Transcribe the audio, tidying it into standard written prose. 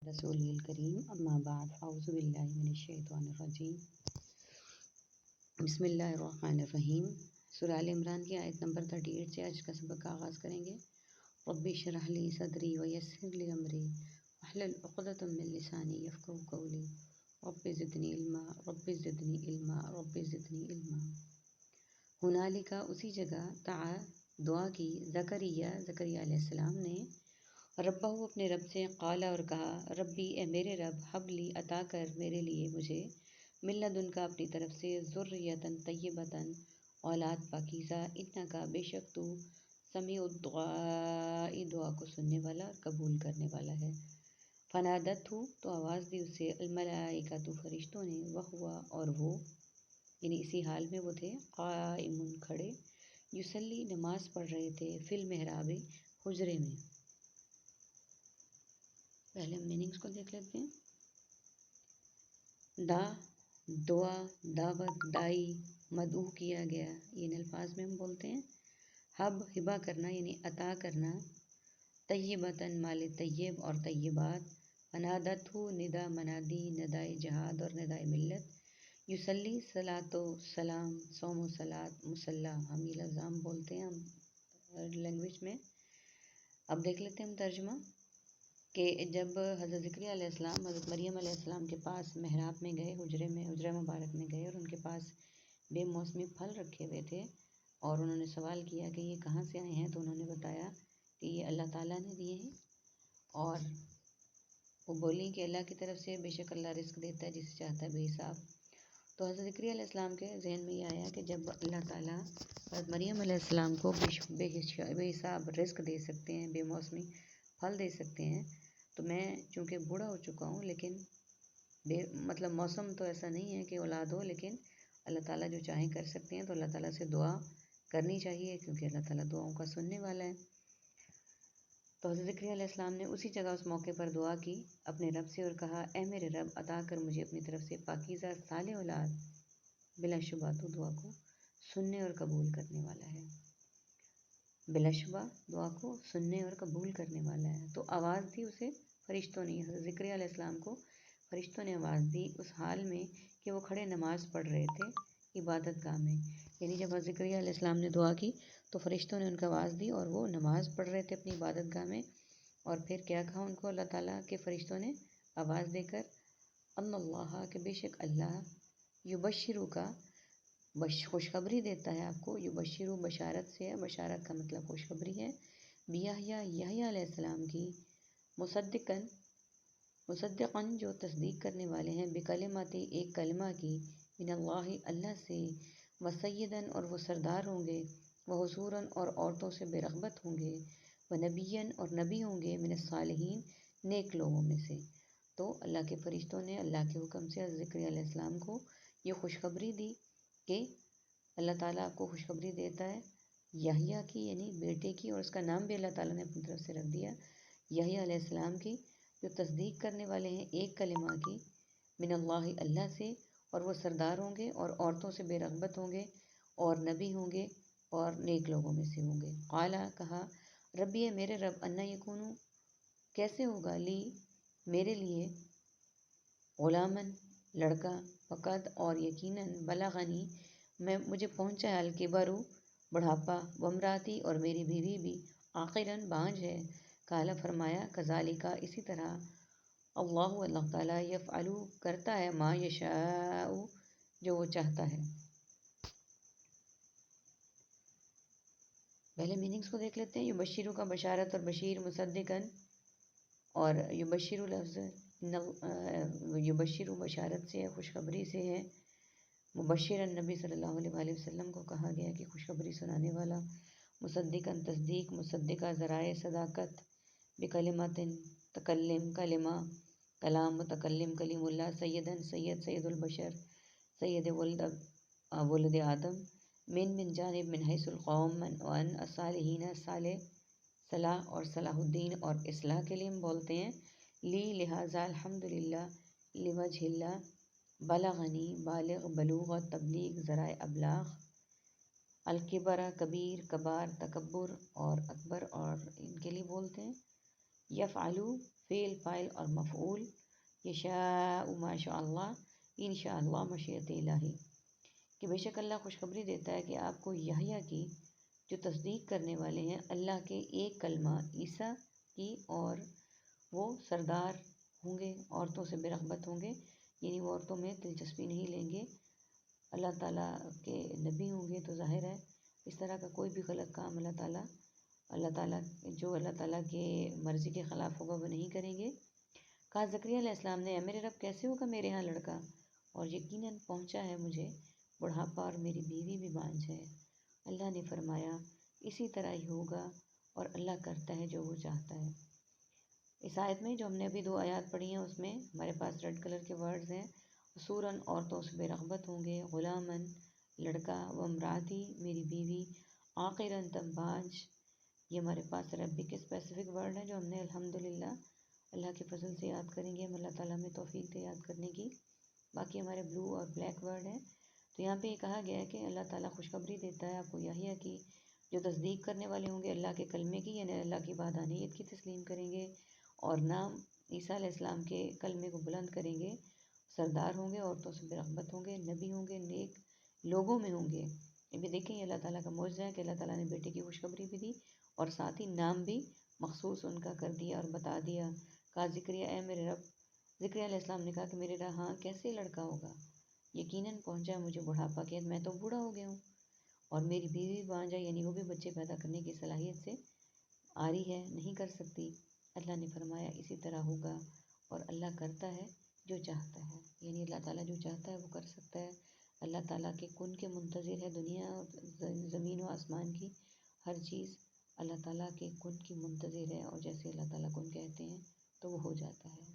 رسول الکریم اما بعد اعوذ باللہ من الشیطان الرجیم بسم اللہ الرحمن الرحیم۔ سورہ آل عمران کی آیت نمبر 38 سے آج کا سبق کا آغاز کریں گے۔ رب اشرح لی صدری ویسر لی امری واحلل عقدۃ من لسانی یفقہوا قولی رب زدنی علما رب زدنی علما رب زدنی علما۔ ہنالک اسی جگہ دعا کی زکریا علیہ السلام نے ربہ اپنے رب سے قال اور کہا ربی اے میرے رب حب لی عطا کر میرے لیے مجھے من لدن کا اپنی طرف سے ذریۃ طیبۃ اولاد پاکیزہ انکا بے شک تو سمیع الدعاء دعا کو سننے والا اور قبول کرنے والا ہے۔ فنادت ہو تو آواز دی اسے الملائکۃ فرشتوں نے وہوا اور وہ یعنی اسی حال میں وہ تھے قائم کھڑے یصلی نماز پڑھ رہے تھے فی المحراب حجرے میں۔ پہلے ہم میننگس کو دیکھ لیتے ہیں۔ دعا دعوت دائی مدعو کیا گیا، ان الفاظ میں ہم بولتے ہیں۔ حب ہبہ کرنا یعنی عطا کرنا، طیبتاً مال طیب اور طیبات، منادت ہو ندا منادی ندائے جہاد اور ندائے ملت، یصلی صلاۃ و سلام صوم و صلاۃ مصلی ہم یہ لفظ عام بولتے ہیں ہم لینگویج میں۔ اب دیکھ لیتے ہیں ہم ترجمہ کہ جب حضرت زکریا علیہ السلام حضرت مریم علیہ السلام کے پاس محراب میں گئے، حجرہ مبارک میں گئے اور ان کے پاس بے موسمی پھل رکھے ہوئے تھے اور انہوں نے سوال کیا کہ یہ کہاں سے آئے ہیں، تو انہوں نے بتایا کہ یہ اللہ تعالیٰ نے دیے ہیں، اور وہ بولی کہ اللہ کی طرف سے بے شک اللہ رزق دیتا ہے جسے چاہتا ہے بے حساب۔ تو حضرت زکریا علیہ السلام کے ذہن میں یہ آیا کہ جب اللہ تعالیٰ حضرت مریم علیہ السلام کو بے حساب رزق دے سکتے ہیں، بے موسمی پھل دے سکتے ہیں، تو میں چونکہ بوڑھا ہو چکا ہوں لیکن مطلب موسم تو ایسا نہیں ہے کہ اولاد ہو، لیکن اللہ تعالیٰ جو چاہیں کر سکتے ہیں، تو اللہ تعالیٰ سے دعا کرنی چاہیے کیونکہ اللہ تعالیٰ دعاؤں کا سننے والا ہے۔ تو حضرت زکریا علیہ السلام نے اسی جگہ اس موقع پر دعا کی اپنے رب سے اور کہا اے میرے رب عطا کر مجھے اپنی طرف سے پاکیزہ صالح اولاد، بلا شبہ تو دعا کو سننے اور قبول کرنے والا ہے، بلا شبہ دعا کو سننے اور قبول کرنے والا ہے۔ تو آواز دی اسے فرشتوں نے، حضرت زکریا علیہ السلام کو فرشتوں نے آواز دی اس حال میں کہ وہ کھڑے نماز پڑھ رہے تھے عبادت گاہ میں، یعنی جب حضرت زکریا علیہ السلام نے دعا کی تو فرشتوں نے ان کو آواز دی اور وہ نماز پڑھ رہے تھے اپنی عبادت گاہ میں، اور پھر کیا کہا ان کو اللہ تعالیٰ کے فرشتوں نے آواز دے کر ان اللہ کہ بے شک اللہ یبشرو کا خوشخبری دیتا ہے آپ کو، یبشرو بشارت سے ہے، بشارت کا مطلب خوشخبری ہے، یحییٰ علیہ السلام کی مصدقاً جو تصدیق کرنے والے ہیں، بکلمات ایک کلمہ کی، من اللہ اللہ سے، وسیداً اور وہ سردار ہوں گے، وحصوراً اور عورتوں سے بے رغبت ہوں گے، ونبیاً اور نبی ہوں گے، من الصالحین نیک لوگوں میں سے۔ تو اللہ کے فرشتوں نے اللہ کے حکم سے حضرت زکریا علیہ السلام کو یہ خوشخبری دی کہ اللہ تعالیٰ آپ کو خوشخبری دیتا ہے یحییٰ کی یعنی بیٹے کی، اور اس کا نام بھی اللہ تعالیٰ نے اپنی طرف سے رکھ دیا یحییٰ علیہ السلام کی، جو تصدیق کرنے والے ہیں ایک کلمہ کی، من اللہ اللہ سے، اور وہ سردار ہوں گے اور عورتوں سے بے رغبت ہوں گے اور نبی ہوں گے اور نیک لوگوں میں سے ہوں گے۔ قالا کہا ربی میرے رب انا یکون کیسے ہوگا لی میرے لیے غلامن لڑکا، فقط اور یقیناً بلغنی مجھے پہنچا ہے الکبر بڑھاپا، وامراتی اور میری بیوی بھی عاقراً بانجھ ہے۔ قالا فرمایا کذالک اسی طرح اللہ تعالیٰ یفعل کرتا ہے ما یشاء جو وہ چاہتا ہے۔ پہلے میننگس کو دیکھ لیتے ہیں۔ یبشرو کا بشارت اور بشیر، مصدقاً اور یبشرو لفظ یبشرو بشارت سے ہے، خوشخبری سے ہے، مبشراً نبی صلی اللہ علیہ وآلہ وسلم کو کہا گیا کہ خوشخبری سنانے والا، مصدقاً تصدیق، مصدقہ ذرائع صداقت، بکلمات تکلم کلمہ کلام، متکلم کلیم اللہ، سیداً سید البشر، سید ولد آدم، من جانب من حیث القوم، وان الصالحین صلاح اور صلاح الدین اور اصلاح کے لیے ہم بولتے ہیں، لی لہذا الحمدللہ، لوجہ اللہ، بلغنی بالغ بلوغ اور تبلیغ ذرائع ابلاغ، الکبر کبیر کبار، تکبر اور اکبر اور ان کے لیے بولتے ہیں، یفعلو فعل فاعل اور مفعول، یشاء ما شاء اللہ انشاء اللہ مشیت الہی، کہ بے شک اللہ خوشخبری دیتا ہے کہ آپ کو یحییٰ کی جو تصدیق کرنے والے ہیں اللہ کے ایک کلمہ عیسیٰ کی، اور وہ سردار ہوں گے، عورتوں سے بے رغبت ہوں گے، یعنی وہ عورتوں میں دلچسپی نہیں لیں گے، اللہ تعالیٰ کے نبی ہوں گے، تو ظاہر ہے اس طرح کا کوئی بھی غلط کام اللہ تعالیٰ جو اللہ تعالیٰ کے مرضی کے خلاف ہوگا وہ نہیں کریں گے۔ کہا زکریا علیہ السلام نے، اے میرے رب کیسے ہوگا میرے ہاں لڑکا، اور یقیناً پہنچا ہے مجھے بڑھاپا اور میری بیوی بھی بانجھ ہے۔ اللہ نے فرمایا اسی طرح ہی ہوگا، اور اللہ کرتا ہے جو وہ چاہتا ہے۔ اس آیت میں جو ہم نے ابھی 2 آیات پڑھی ہیں اس میں ہمارے پاس ریڈ کلر کے ورڈز ہیں، سورن عورتوں سے بے رغبت ہوں گے، غلامن لڑکا، و امراتی میری بیوی، عاقرن تب بانجھ، یہ ہمارے پاس عربی کے اسپیسیفک ورڈ ہیں جو ہم نے الحمدللہ اللہ کے فضل سے یاد کریں گے، ہم اللہ تعالیٰ میں توفیق دے یاد کرنے کی۔ باقی ہمارے بلو اور بلیک ورڈ ہیں۔ تو یہاں پہ یہ کہا گیا ہے کہ اللہ تعالیٰ خوشخبری دیتا ہے آپ کو یحییٰ کی، جو تصدیق کرنے والے ہوں گے اللہ کے کلمے کی، یعنی اللہ کی وحدانیت کی تسلیم کریں گے، اور نام عیسیٰ علیہ السلام کے کلمے کو بلند کریں گے، سردار ہوں گے، عورتوں سے بے رغبت ہوں گے، نبی ہوں گے، نیک لوگوں میں ہوں گے۔ یہ بھی دیکھیں یہ اللہ تعالیٰ کا معجزہ ہے کہ اللہ تعالیٰ نے بیٹے کی خوشخبری بھی دی اور ساتھ ہی نام بھی مخصوص ان کا کر دیا اور بتا دیا۔ کہا زکریا اے میرے رب، زکریا علیہ السلام نے کہا کہ میرے رب ہاں کیسے لڑکا ہوگا، یقیناً پہنچا ہے مجھے بڑھاپا، کہ میں تو بوڑھا ہو گیا ہوں، اور میری بیوی بانجھا، یعنی وہ بھی بچے پیدا کرنے کی صلاحیت سے آری ہے، نہیں کر سکتی۔ اللہ نے فرمایا اسی طرح ہوگا، اور اللہ کرتا ہے جو چاہتا ہے، یعنی اللہ تعالیٰ جو چاہتا ہے وہ کر سکتا ہے۔ اللہ تعالیٰ کے کن کے منتظر ہے دنیا اور زمین و آسمان کی ہر چیز اللہ تعالیٰ کے کن کی منتظر ہے، اور جیسے اللہ تعالیٰ کن کہتے ہیں تو وہ ہو جاتا ہے۔